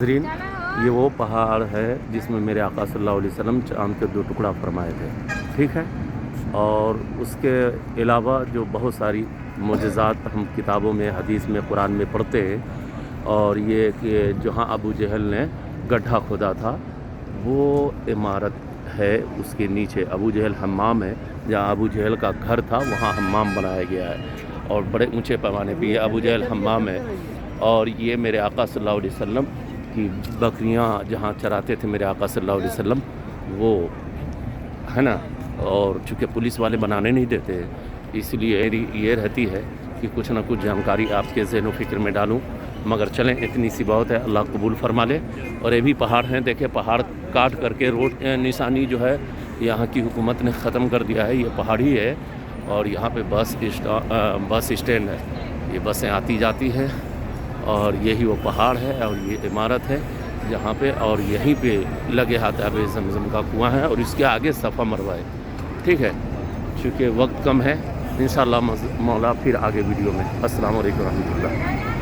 नाज़रीन ये वो पहाड़ है जिसमें मेरे आका सल्लल्लाहु अलैहि वसल्लम चाँद के 2 टुकड़ा फरमाए थे, ठीक है। और उसके अलावा जो बहुत सारी मोजज़ात हम किताबों में, हदीस में, कुरान में पढ़ते हैं। और ये कि जहाँ अबू जहल ने गड्ढा खोदा था वो इमारत है, उसके नीचे अबू जहल हम्माम है। जहाँ अबू जहल का घर था वहाँ हम्माम बनाया गया है और बड़े ऊंचे पैमाने पे ये अबू जहल हम्माम है। और ये मेरे आका सल्लल्लाहु अलैहि वसल्लम की बकरियाँ जहाँ चराते थे मेरे आका सल्लल्लाहु अलैहि वसल्लम, वो है ना। और चूँकि पुलिस वाले बनाने नहीं देते, इसलिए मेरी ये रहती है कि कुछ ना कुछ जानकारी आपके ज़हन फ़िक्र में डालूं। मगर चलें, इतनी सी बहुत है, अल्लाह कबूल फरमा ले। और ये भी पहाड़ हैं, देखिए पहाड़ काट करके रोड निशानी जो है यहाँ की हुकूमत ने ख़त्म कर दिया है। ये पहाड़ ही है और यहाँ पे बस स्टैंड है, ये बसें आती जाती है। और यही वो पहाड़ है और ये इमारत है जहाँ पे, और यहीं पे लगे हाथ आब ज़मज़म का कुआँ है और इसके आगे सफ़ा मरवा है, ठीक है। चूँकि वक्त कम है, इंशाअल्लाह मौला फिर आगे वीडियो में। अस्सलाम वालेकुम रहमतुल्लाह।